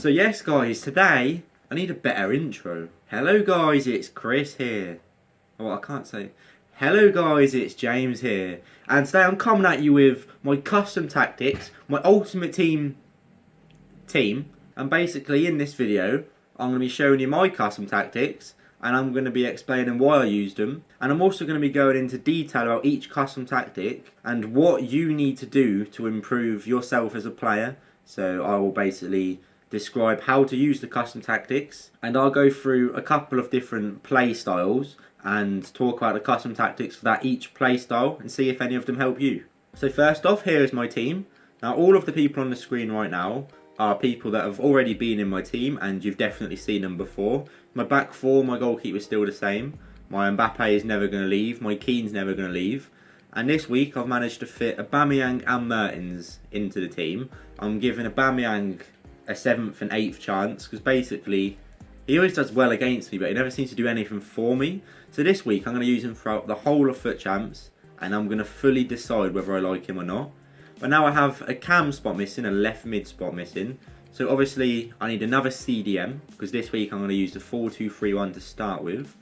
So yes guys, today I need a better intro. Hello guys, it's Chris here. Oh, I can't say. Hello guys, it's James here. And today I'm coming at you with my custom tactics, my ultimate team. And basically in this video, I'm going to be showing you my custom tactics. And I'm going to be explaining why I used them. And I'm also going to be going into detail about each custom tactic and what you need to do to improve yourself as a player. So I will basically describe how to use the custom tactics, and I'll go through a couple of different play styles and talk about the custom tactics for that each play style and see if any of them help you. So first off, here is my team. Now all of the people on the screen right now are people that have already been in my team and you've definitely seen them before. My back four, my goalkeeper is still the same. My Mbappe is never going to leave. My Keane's never going to leave. And this week I've managed to fit Aubameyang and Mertens into the team. I'm giving Aubameyang a 7th and 8th chance because basically he always does well against me but he never seems to do anything for me. So this week I'm going to use him throughout the whole of FUT Champs and I'm going to fully decide whether I like him or not. But now I have a cam spot missing, a left mid spot missing. So obviously I need another CDM because this week I'm going to use the 4-2-3-1 to start with.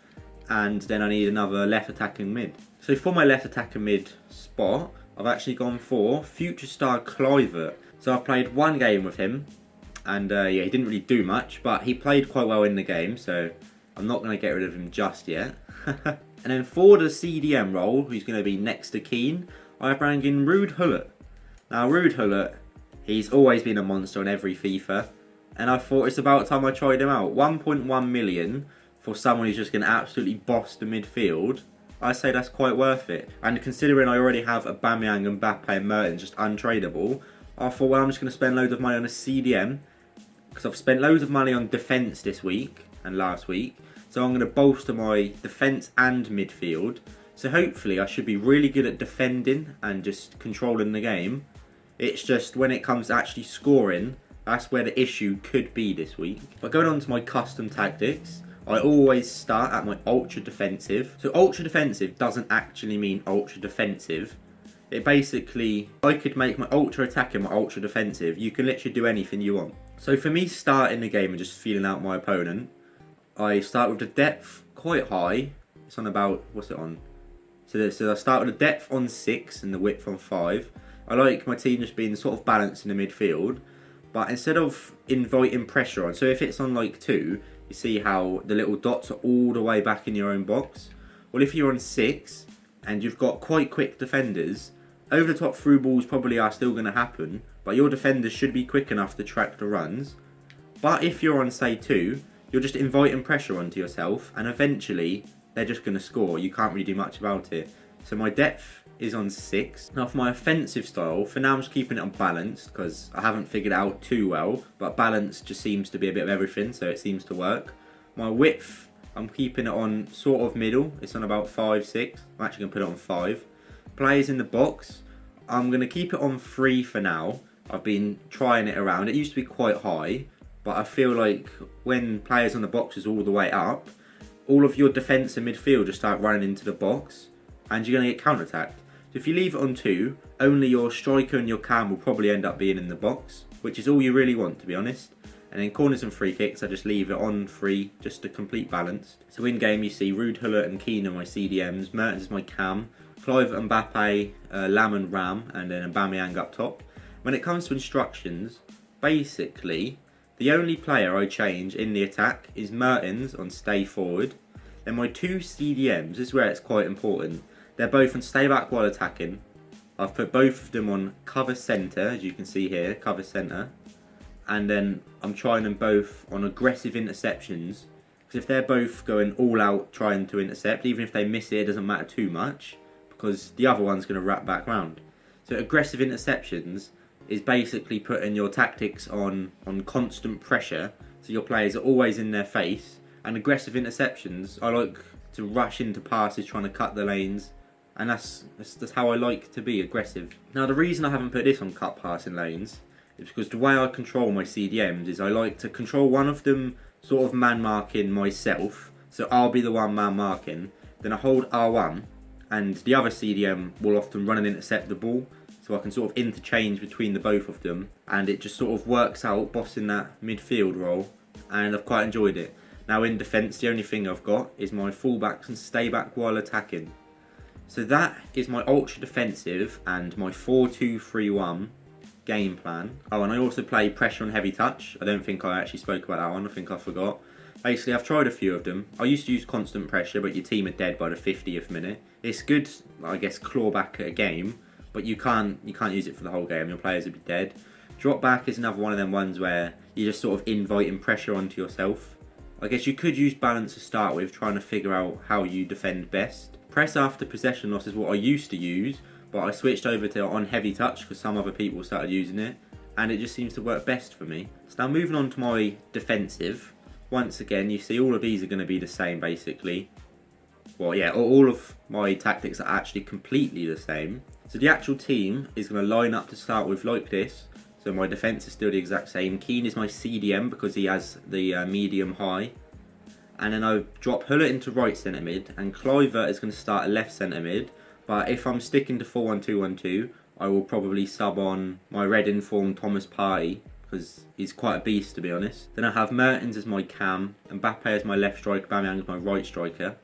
And then I need another left attacking mid. So for my left attacking mid spot, I've actually gone for future star Kluivert. So I've played one game with him. And yeah, he didn't really do much, but he played quite well in the game, so I'm not going to get rid of him just yet. And then for the CDM role, who's going to be next to Keane, I bring in Ruud Gullit. Now Ruud Gullit, he's always been a monster on every FIFA, and I thought it's about time I tried him out. 1.1 million for someone who's just going to absolutely boss the midfield. I say that's quite worth it. And considering I already have Aubameyang, Mbappe and Mertens just untradeable, I thought, well, I'm just going to spend loads of money on a CDM. Because I've spent loads of money on defence this week and last week. So I'm going to bolster my defence and midfield. So hopefully I should be really good at defending and just controlling the game. It's just when it comes to actually scoring, that's where the issue could be this week. But going on to my custom tactics, I always start at my ultra defensive. So ultra defensive doesn't actually mean ultra defensive. It basically, I could make my ultra attacking my ultra defensive. You can literally do anything you want. So for me starting the game and just feeling out my opponent, I start with the depth quite high. It's on about, what's it on? So I start with the depth on 6 and the width on 5. I like my team just being sort of balanced in the midfield. But instead of inviting pressure on, so if it's on like 2, you see how the little dots are all the way back in your own box. Well, if you're on 6 and you've got quite quick defenders, over the top through balls probably are still going to happen, but your defenders should be quick enough to track the runs. But if you're on say 2, you're just inviting pressure onto yourself and eventually they're just going to score. You can't really do much about it. So my depth is on 6. Now for my offensive style, for now I'm just keeping it on balanced because I haven't figured it out too well, but balance just seems to be a bit of everything, so it seems to work. My width, I'm keeping it on sort of middle. It's on about 5-6. I'm actually going to put it on 5. Players in the box, I'm going to keep it on 3 for now. I've been trying it around. It used to be quite high, but I feel like when players on the box is all the way up, all of your defence and midfield just start running into the box and you're going to get counter-attacked. So if you leave it on 2, only your striker and your cam will probably end up being in the box, which is all you really want, to be honest. And then corners and free kicks, I just leave it on 3, just to complete balance. So in game you see Ruud Gullit and Keane are my CDMs, Mertens is my cam, Kluivert, Mbappe, Lam and Ram, and then Aubameyang up top. When it comes to instructions, basically, the only player I change in the attack is Mertens on stay forward. Then my 2 CDMs, this is where it's quite important. They're both on stay back while attacking. I've put both of them on cover centre, as you can see here, cover centre. And then I'm trying them both on aggressive interceptions. Because if they're both going all out trying to intercept, even if they miss it, it doesn't matter too much. Because the other one's going to wrap back round. So aggressive interceptions is basically putting your tactics on constant pressure. So your players are always in their face. And aggressive interceptions, I like to rush into passes trying to cut the lanes. And that's how I like to be, aggressive. Now the reason I haven't put this on cut passing lanes is because the way I control my CDMs is I like to control one of them sort of man marking myself. So I'll be the one man marking. Then I hold R1 and the other CDM will often run and intercept the ball. so I can sort of interchange between the both of them, and it just sort of works out bossing that midfield role, and I've quite enjoyed it. Now in defence, the only thing I've got is my fullbacks and stay back while attacking. So that is my ultra defensive and my 4-2-3-1 game plan. Oh, and I also play pressure and heavy touch. I don't think I actually spoke about that one, I think I forgot. Basically, I've tried a few of them. I used to use constant pressure, but your team are dead by the 50th minute. It's good, I guess, claw back at a game, but you can't use it for the whole game. Your players will be dead. Drop back is another one of them ones where you're just sort of inviting pressure onto yourself. I guess you could use balance to start with, trying to figure out how you defend best. Press after possession loss is what I used to use, but I switched over to on heavy touch because some other people started using it, and it just seems to work best for me. So now moving on to my defensive. Once again, you see all of these are going to be the same basically. Well, yeah, all of my tactics are actually completely the same. So the actual team is going to line up to start with like this. So my defence is still the exact same. Keane is my CDM because he has the medium high. And then I drop Hullett into right centre mid, and Kluivert is going to start at left centre mid. But if I'm sticking to 4-1-2-1-2, I will probably sub on my red informed Thomas Partey, because he's quite a beast to be honest. Then I have Mertens as my cam, Mbappe as my left striker, Aubameyang as my right striker.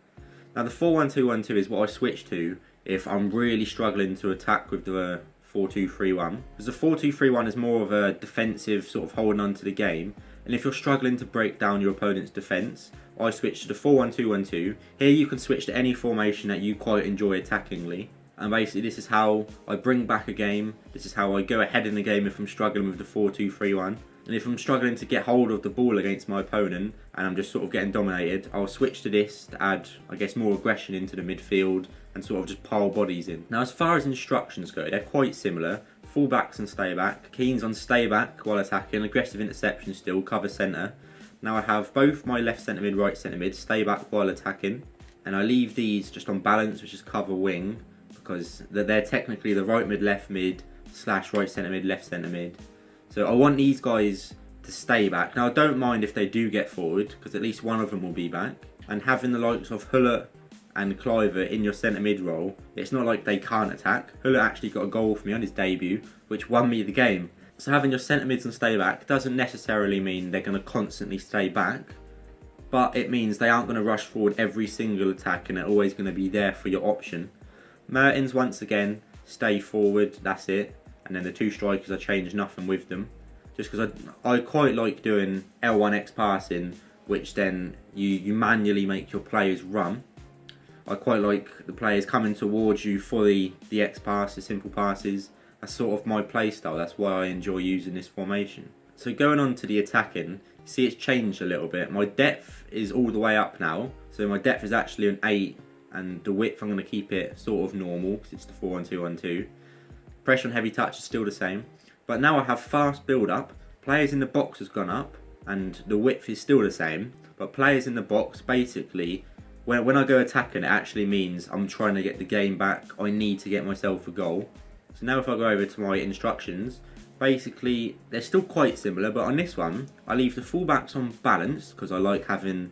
Now the 4-1-2-1-2 is what I switch to if I'm really struggling to attack with the 4-2-3-1. Because the 4-2-3-1 is more of a defensive sort of holding on to the game. And if you're struggling to break down your opponent's defence, I switch to the 4-1-2-1-2. Here you can switch to any formation that you quite enjoy attackingly. And basically this is how I bring back a game. This is how I go ahead in the game if I'm struggling with the 4-2-3-1. And if I'm struggling to get hold of the ball against my opponent and I'm just sort of getting dominated, I'll switch to this to add, I guess, more aggression into the midfield and sort of just pile bodies in. Now as far as instructions go, they're quite similar. Fullbacks and stay back. Keane's on stay back while attacking. Aggressive interception still, cover centre. Now I have both my left centre mid, right centre mid, stay back while attacking. And I leave these just on balance, which is cover wing, because they're technically the right mid, left mid, / right centre mid, left centre mid. So I want these guys to stay back. Now I don't mind if they do get forward, because at least one of them will be back. And having the likes of Hullett and Kluivert in your centre mid role, it's not like they can't attack. Hullett actually got a goal for me on his debut, which won me the game. So having your centre mids and stay back doesn't necessarily mean they're going to constantly stay back, but it means they aren't going to rush forward every single attack and they're always going to be there for your option. Mertens, once again, stay forward, that's it. And then the two strikers, I change nothing with them. Just because I quite like doing L1X passing, which then you manually make your players run. I quite like the players coming towards you for the X passes, simple passes. That's sort of my play style. That's why I enjoy using this formation. So going on to the attacking, you see it's changed a little bit. My depth is all the way up now. So my depth is actually an 8, and the width I'm going to keep it sort of normal because it's the 4-1-2-1-2. Pressure and heavy touch is still the same. But now I have fast build up. Players in the box has gone up, and the width is still the same. But players in the box, basically, when I go attacking, it actually means I'm trying to get the game back. I need to get myself a goal. So now if I go over to my instructions, basically they're still quite similar, but on this one I leave the fullbacks on balance because I like having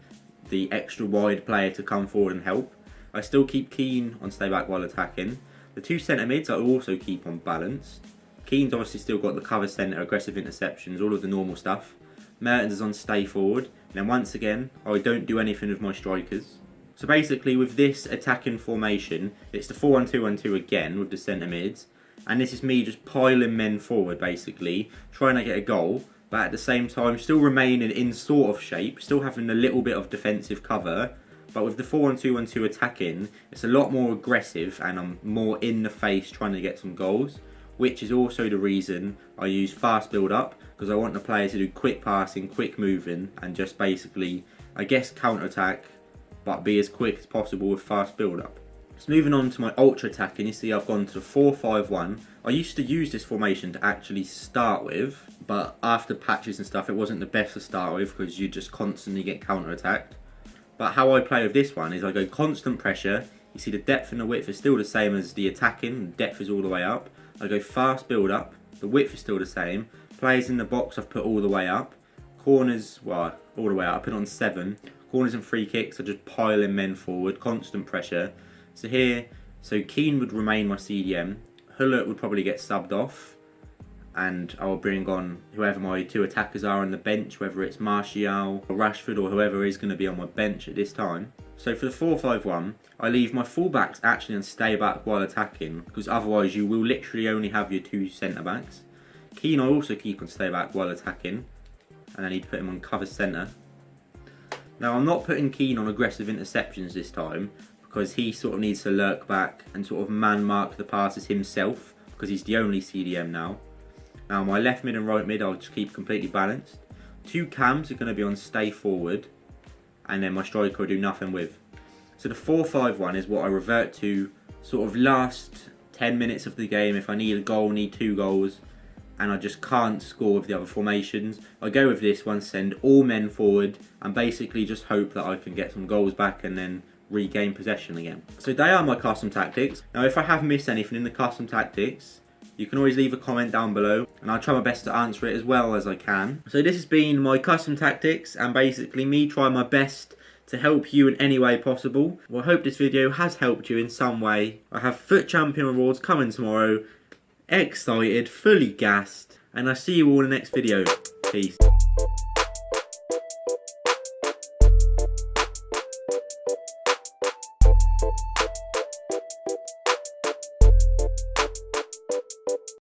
the extra wide player to come forward and help. I still keep Keane on stay back while attacking. The two centre mids I also keep on balance. Keane's obviously still got the cover centre, aggressive interceptions, all of the normal stuff. Mertens is on stay forward. And then once again, I don't do anything with my strikers. So basically with this attacking formation, it's the 4-1-2-1-2 again with the centre mids. And this is me just piling men forward basically, trying to get a goal, but at the same time still remaining in sort of shape, still having a little bit of defensive cover. But with the 4-1-2-1-2 attacking, it's a lot more aggressive and I'm more in the face trying to get some goals, which is also the reason I use fast build up, because I want the players to do quick passing, quick moving, and just basically, I guess, counter attack, but be as quick as possible with fast build up. So moving on to my ultra attack, and you see I've gone to 4-5-1. I used to use this formation to actually start with, but after patches and stuff it wasn't the best to start with because you just constantly get counter attacked. But how I play with this one is I go constant pressure. You see the depth and the width is still the same as the attacking, the depth is all the way up. I go fast build up, the width is still the same. Players in the box I've put all the way up. Corners, well, all the way up, I put it on 7. Corners and free kicks are just piling men forward, constant pressure. So here, Keane would remain my CDM. Hullet would probably get subbed off, and I'll bring on whoever my 2 attackers are on the bench, whether it's Martial or Rashford or whoever is going to be on my bench at this time. So for the 4-5-1, I leave my fullbacks actually on stay back while attacking, because otherwise you will literally only have your 2 centre backs. Keane I also keep on stay back while attacking, and I need to put him on cover centre. Now I'm not putting Keane on aggressive interceptions this time, because he sort of needs to lurk back and sort of man mark the passes himself, because he's the only CDM now. Now my left mid and right mid I'll just keep completely balanced. 2 cams are going to be on stay forward, and then my striker will do nothing with. So the 4-5-1 is what I revert to sort of last 10 minutes of the game if I need a goal, need 2 goals, and I just can't score with the other formations. I go with this one, send all men forward, and basically just hope that I can get some goals back and then regain possession again. So they are my custom tactics. Now if I have missed anything in the custom tactics, you can always leave a comment down below and I'll try my best to answer it as well as I can. So this has been my custom tactics and basically me trying my best to help you in any way possible. Well, I hope this video has helped you in some way. I have FUT Champions Rewards coming tomorrow. Excited, fully gassed, and I'll see you all in the next video. Peace.